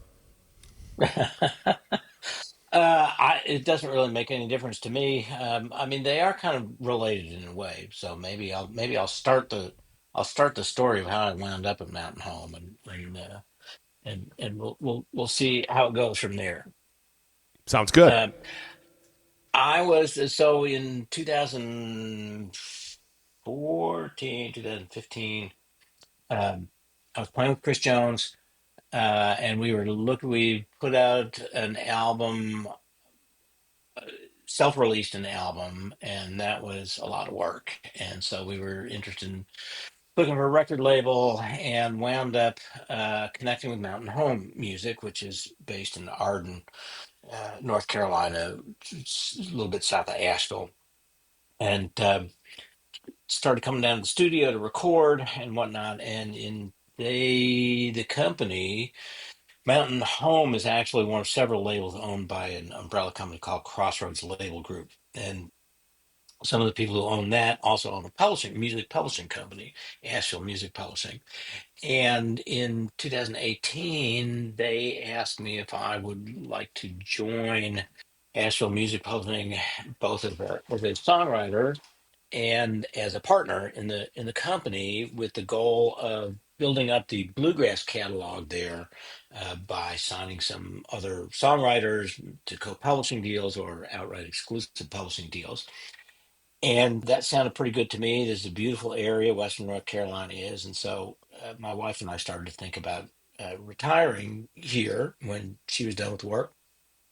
It doesn't really make any difference to me. I mean, they are kind of related in a way. So maybe I'll start the story of how I wound up at Mountain Home, and we'll see how it goes from there.
Sounds good.
Um, I was so in 2014, 2015. I was playing with Chris Jones, and we put out an album, self-released an album, and that was a lot of work. And so we were interested in looking for a record label, and wound up connecting with Mountain Home Music, which is based in Arden, North Carolina, it's a little bit south of Asheville. And started coming down to the studio to record and whatnot. And the company Mountain Home is actually one of several labels owned by an umbrella company called Crossroads Label Group. And some of the people who own that also own a music publishing company, Asheville Music Publishing. And in 2018, they asked me if I would like to join Asheville Music Publishing, both as a songwriter and as a partner in the company, with the goal of building up the bluegrass catalog there, by signing some other songwriters to co-publishing deals or outright exclusive publishing deals. And that sounded pretty good to me. There's a beautiful area, Western North Carolina is. And so my wife and I started to think about retiring here when she was done with work.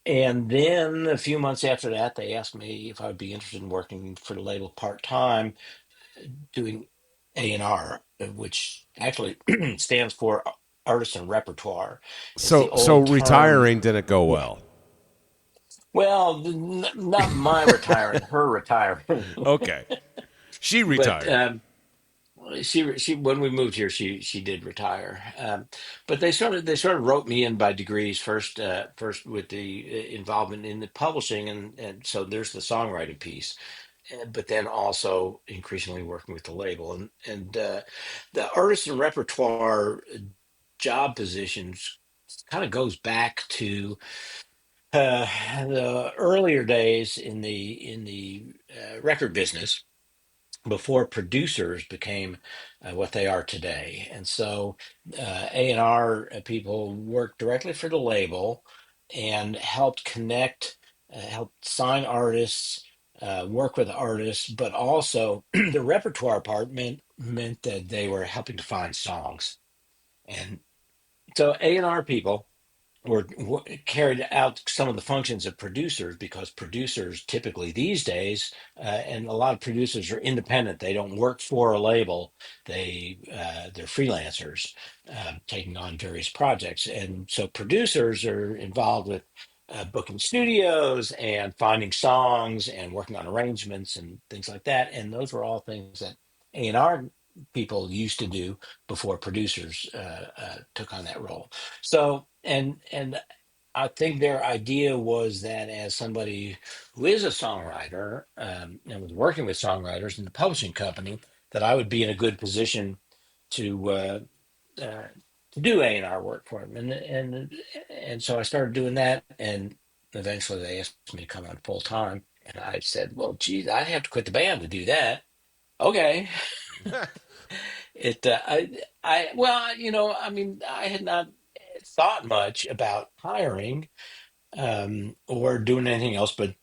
And then a few months after that, they asked me if I would be interested in working for the label part time, doing A&R, which actually stands for artist and repertoire. It's the
So
old term.
retiring didn't go
Yeah.
well.
Well, not my retiring, her retiring.
Okay. She
But
retired.
she when we moved here, she did retire. But they sort of wrote me in by degrees, first with the involvement in the publishing, and so there's the songwriting piece, but then also increasingly working with the label, and the artist and repertoire job positions kind of goes back to uh, the earlier days in the record business, before producers became what they are today. And so A&R people worked directly for the label and helped connect, helped sign artists, work with artists, but also the repertoire part meant that they were helping to find songs. And so A&R people carried out some of the functions of producers, because producers typically these days, and a lot of producers are independent. They don't work for a label. They're freelancers, taking on various projects, and so producers are involved with booking studios and finding songs and working on arrangements and things like that. And those were all things that A&R people used to do before producers took on that role. So, and I think their idea was that as somebody who is a songwriter, and was working with songwriters in the publishing company, that I would be in a good position to uh, to do A&R work for them, and so I started doing that, and eventually they asked me to come on full time, and I said, well, geez, I'd have to quit the band to do that. Okay. Well, I mean, I had not thought much about hiring, or doing anything else but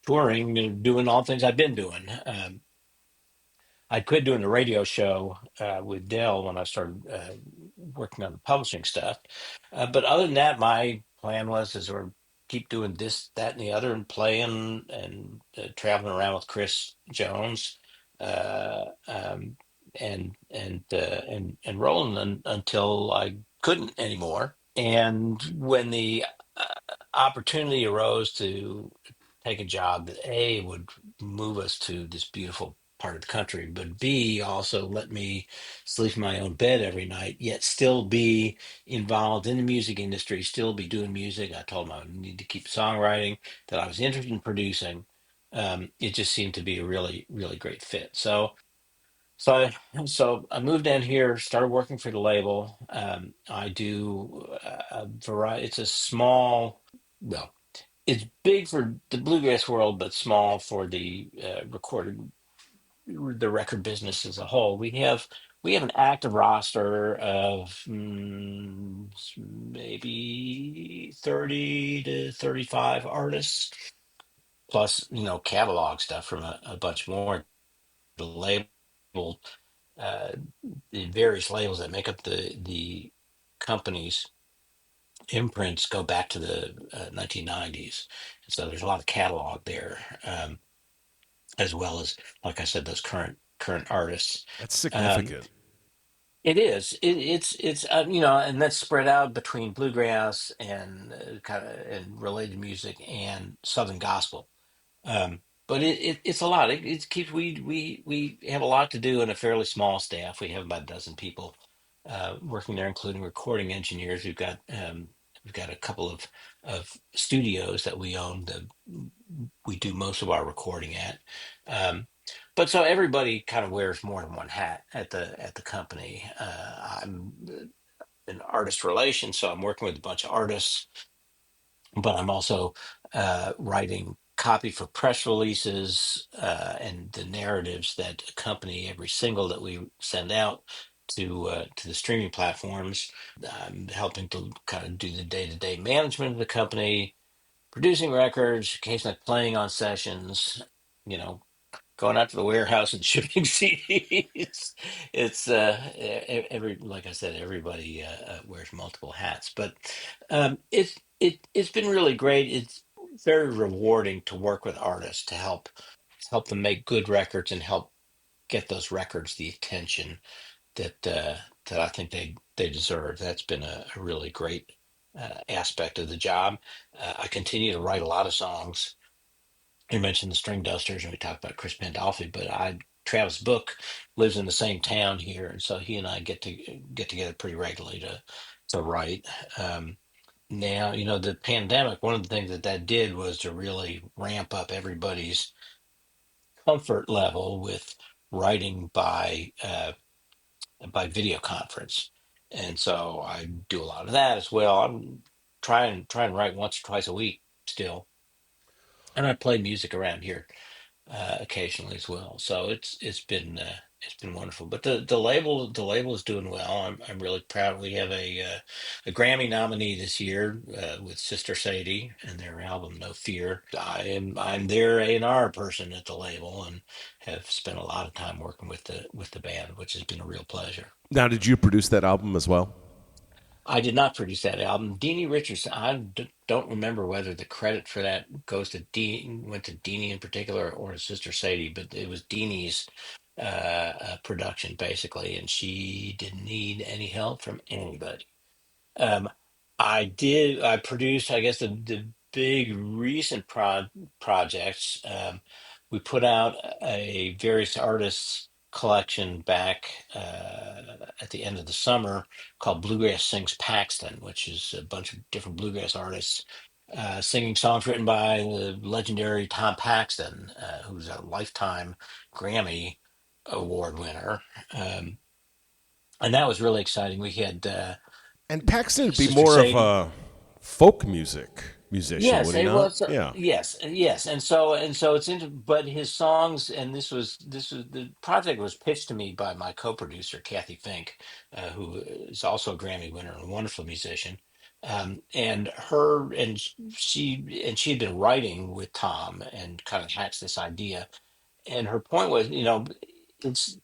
touring and doing all the things I've been doing. I quit doing the radio show with Dell when I started working on the publishing stuff. But other than that, my plan was to sort of keep doing this, that, and the other, and playing and traveling around with Chris Jones, and rolling until I couldn't anymore. And when the opportunity arose to take a job that A, would move us to this beautiful part of the country, but B, also let me sleep in my own bed every night, yet still be involved in the music industry, still be doing music. I told them I would need to keep songwriting, that I was interested in producing. It just seemed to be a really, really great fit. So I moved down here, started working for the label. I do a variety. It's a small, well, it's big for the bluegrass world, but small for the record business as a whole. We have an active roster of maybe 30 to 35 artists, plus catalog stuff from a bunch more. The label, uh, the various labels that make up the company's imprints go back to the 1990s. So there's a lot of catalog there, as well as, like I said, those current artists.
That's
Um,
significant.
it is. It's and that's spread out between bluegrass and kind of and related music and Southern gospel. But it's a lot. It keeps we have a lot to do in a fairly small staff. We have about a dozen people working there, including recording engineers. We've got a couple of studios that we own that we do most of our recording at. Um, but so everybody kind of wears more than one hat at the company. I'm in artist relations, so I'm working with a bunch of artists, but I'm also writing copy for press releases, and the narratives that accompany every single that we send out to the streaming platforms. I'm helping to kind of do the day-to-day management of the company, producing records, occasionally playing on sessions, you know, going out to the warehouse and shipping CDs. It's every like I said, everybody wears multiple hats, but it's been really great. It's very rewarding to work with artists to help them make good records and help get those records the attention that that I think they deserve. That's been a really great aspect of the job. I continue to write a lot of songs. You mentioned the String Dusters, and we talked about Chris Pandolfi, but Travis Book lives in the same town here, and so he and I get together pretty regularly to write. Um, Now, the pandemic, one of the things that did was to really ramp up everybody's comfort level with writing by video conference, and so I do a lot of that as well. I'm trying to write once or twice a week still, and I play music around here occasionally as well. So it's been wonderful. But the label is doing well. I'm really proud. We have a Grammy nominee this year with Sister Sadie and their album No Fear. I'm their A&R person at the label and have spent a lot of time working with the band, which has been a real pleasure.
Now, did you produce that album as well?
I did not produce that album. Deanie Richardson, don't remember whether the credit for that goes to went to Deanie in particular or to Sister Sadie, but it was Deanie's production basically, and she didn't need any help from anybody. Um, I produced, I guess, the big recent projects. We put out a various artists collection back at the end of the summer called Bluegrass Sings Paxton, which is a bunch of different bluegrass artists singing songs written by the legendary Tom Paxton, who's a lifetime Grammy Award winner. Um, and that was really exciting. We had
And Paxton would be
Sister
more of
Sadie.
a folk music musician,
Yes,
would he
it
not?
was.
Yeah.
Yes, and so it's into. But his songs, and this was the project was pitched to me by my co-producer Kathy Fink, who is also a Grammy winner and a wonderful musician. And her and she had been writing with Tom and kind of hatched this idea. And her point was, it's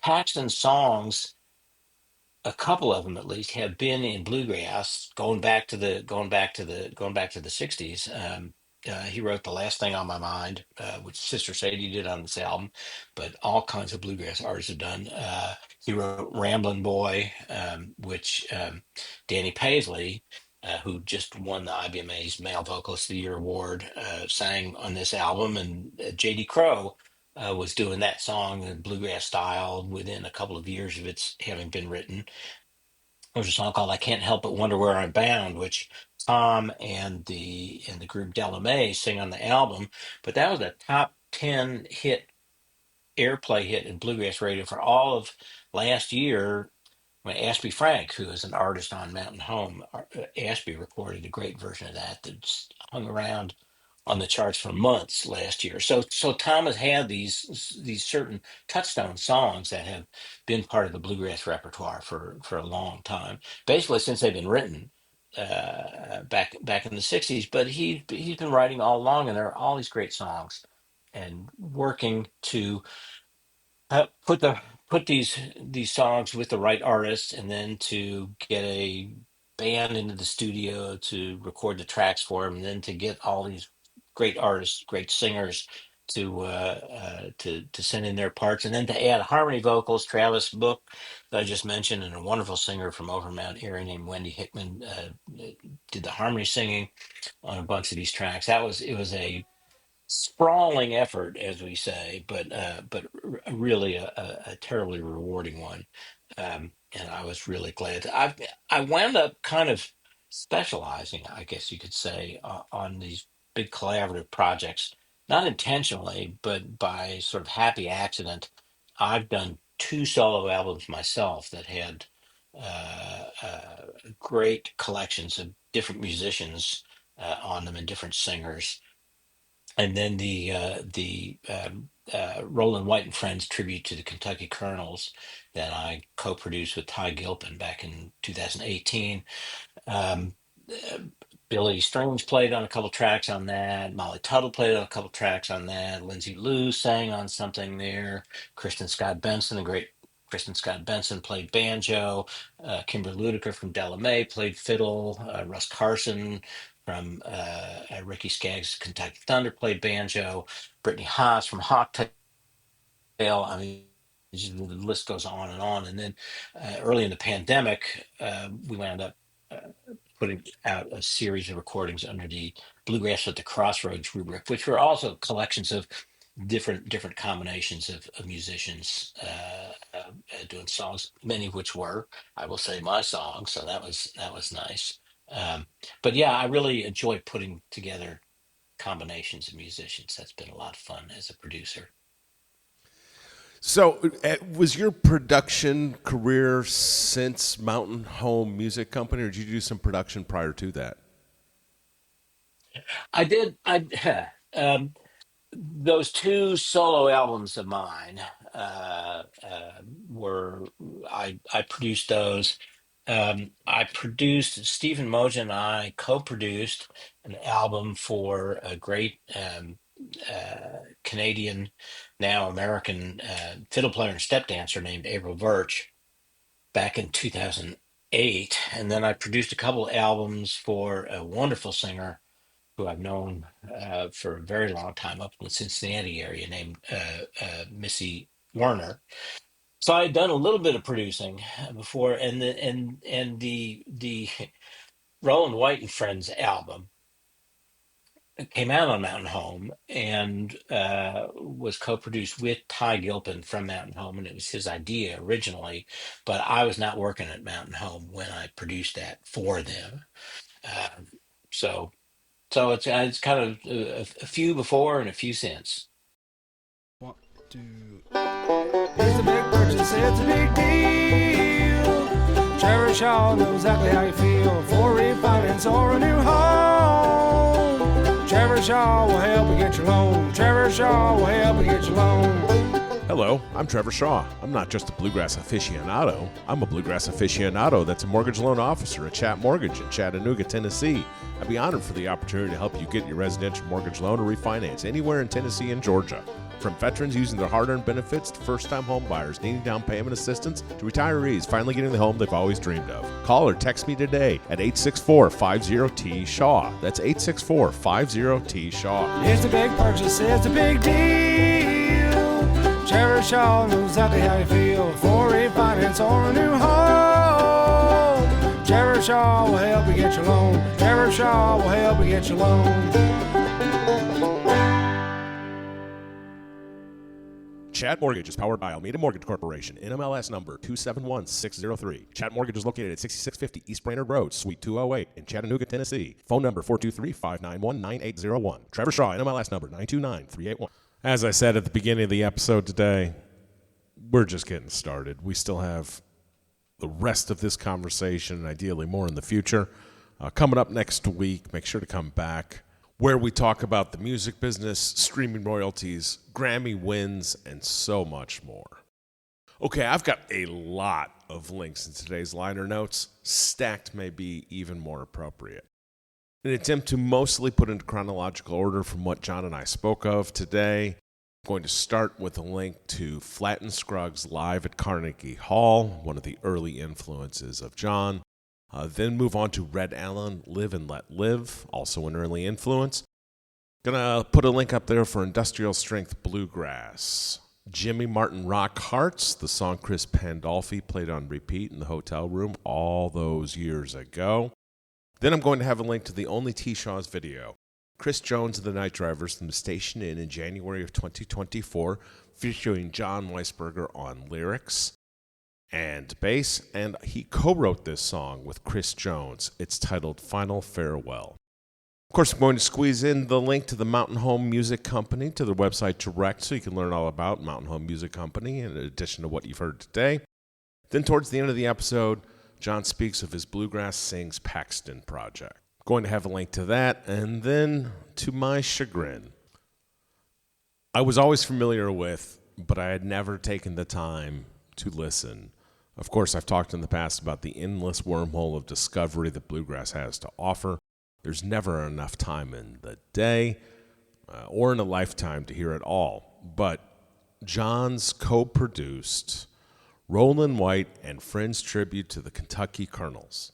Paxton's songs, a couple of them at least have been in bluegrass going back to the 60s. He wrote The Last Thing on My Mind, which Sister Sadie did on this album, but all kinds of bluegrass artists have done. He wrote Ramblin' Boy, which Danny Paisley, who just won the IBMA's Male Vocalist of the Year award, sang on this album, and J.D. Crowe was doing that song in bluegrass style within a couple of years of its having been written. There's a song called "I Can't Help But Wonder Where I'm Bound," which Tom and the group Della Mae sing on the album. But that was a top 10 hit airplay hit in bluegrass radio for all of last year. When Ashby Frank, who is an artist on Mountain Home, Ashby recorded a great version of that that just hung around on the charts for months last year. So Tom has had these certain touchstone songs that have been part of the bluegrass repertoire for a long time, basically since they've been written back in the '60s. But he's been writing all along, and there are all these great songs, and working to put these songs with the right artists, and then to get a band into the studio to record the tracks for them, and then to get all these great artists, great singers to send in their parts, and then to add harmony vocals. Travis Book, that I just mentioned, and a wonderful singer from over Mount Airy named Wendy Hickman did the harmony singing on a bunch of these tracks. It was a sprawling effort, as we say, but really a terribly rewarding one. And I was really glad. I wound up kind of specializing, I guess you could say, on these big collaborative projects, not intentionally, but by sort of happy accident. I've done two solo albums myself that had great collections of different musicians on them and different singers, and then the Roland White and Friends tribute to the Kentucky Colonels that I co-produced with Ty Gilpin back in 2018. Um, uh, Billy Strange played on a couple tracks on that. Molly Tuttle played on a couple tracks on that. Lindsay Lou sang on something there. Kristen Scott Benson, the great Kristen Scott Benson, played banjo. Kimber Ludiker from Della Mae played fiddle. Russ Carson from Ricky Skaggs' Kentucky Thunder played banjo. Brittany Haas from Hawktail. I mean, the list goes on and on. And then early in the pandemic, we wound up putting out a series of recordings under the Bluegrass at the Crossroads rubric, which were also collections of different combinations of musicians doing songs, many of which were, I will say, my songs. So that was nice. Um, but yeah, I really enjoy putting together combinations of musicians. That's been a lot of fun as a producer.
So, was your production career since Mountain Home Music Company, or did you do some production prior to that?
I did. I um, those two solo albums of mine uh, uh, were I produced those. I produced Stephen Mojan and I co-produced an album for a great Canadian, now American fiddle player and step dancer named April Birch back in 2008, and then I produced a couple albums for a wonderful singer who I've known for a very long time up in the Cincinnati area named Missy Werner. So I had done a little bit of producing before, and the Roland White and Friends album came out on Mountain Home and was co-produced with Ty Gilpin from Mountain Home, and it was his idea originally, but I was not working at Mountain Home when I produced that for them. Um, so it's kind of a few before and a few since.
One, two. It's a big purchase, it's a big deal. Trevor Shaw knows exactly how you feel for refinance or a new home. Trevor Shaw will help you get your loan. Trevor Shaw will help you get your loan.
Hello, I'm Trevor Shaw. I'm not just a bluegrass aficionado. I'm a bluegrass aficionado that's a mortgage loan officer at Chat Mortgage in Chattanooga, Tennessee. I'd be honored for the opportunity to help you get your residential mortgage loan or refinance anywhere in Tennessee and Georgia. From veterans using their hard-earned benefits to first-time home buyers needing down payment assistance to retirees finally getting the home they've always dreamed of. Call or text me today at 864-50-TSHAW. That's 864-50-TSHAW.
It's a big purchase, it's a big deal. Trevor Shaw knows exactly how you feel for refinance or a new home. Trevor Shaw will help you get your loan. Trevor Shaw will help you get your loan.
Chat Mortgage is powered by Almeida Mortgage Corporation, NMLS number 271603. Chat Mortgage is located at 6650 East Brainerd Road, Suite 208 in Chattanooga, Tennessee. Phone number 423-591-9801. Trevor Shaw, NMLS number 929381. As I said at the beginning of the episode today, we're just getting started. We still have the rest of this conversation, and ideally more in the future. Coming up next week, make sure to come back, where we talk about the music business, streaming royalties, Grammy wins, and so much more. Okay, I've got a lot of links in today's liner notes. Stacked may be even more appropriate. In an attempt to mostly put into chronological order from what John and I spoke of today, I'm going to start with a link to Flatt and Scruggs live at Carnegie Hall, one of the early influences of John. Then move on to Red Allen, Live and Let Live, also an early influence. Gonna put a link up there for Industrial Strength Bluegrass. Jimmy Martin Rock Hearts, the song Chris Pandolfi played on repeat in the hotel room all those years ago. Then I'm going to have a link to the Only T. Shaw's video. Chris Jones and the Night Drivers from the Station Inn in January of 2024, featuring Jon Weisberger on lyrics and bass, and he co-wrote this song with Chris Jones. It's titled Final Farewell. Of course, I'm going to squeeze in the link to the Mountain Home Music Company to their website direct so you can learn all about Mountain Home Music Company in addition to what you've heard today. Then towards the end of the episode, John speaks of his Bluegrass Sings Paxton project. Going to have a link to that, and then to my chagrin, I was always familiar with, but I had never taken the time to listen. Of course, I've talked in the past about the endless wormhole of discovery that bluegrass has to offer. There's never enough time in the day or in a lifetime to hear it all. But John's co-produced Roland White and Friends Tribute to the Kentucky Colonels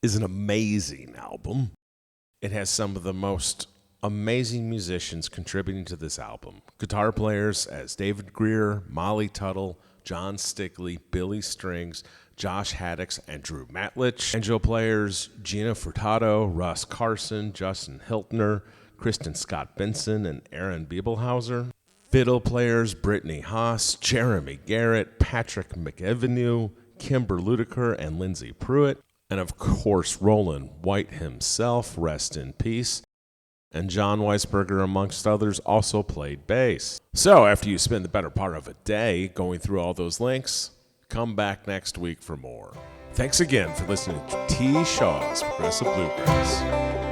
is an amazing album. It has some of the most amazing musicians contributing to this album. Guitar players as David Greer, Molly Tuttle, John Stickley, Billy Strings, Josh Haddix, and Drew Matlich. Banjo players Gina Furtado, Russ Carson, Justin Hiltner, Kristen Scott Benson, and Aaron Biebelhauser. Fiddle players Brittany Haas, Jeremy Garrett, Patrick McEvenew, Kimber Ludiker, and Lindsay Pruitt. And of course, Roland White himself, rest in peace. And Jon Weisberger, amongst others, also played bass. So after you spend the better part of a day going through all those links, come back next week for more. Thanks again for listening to T. Shaw's Progressive Bluegrass.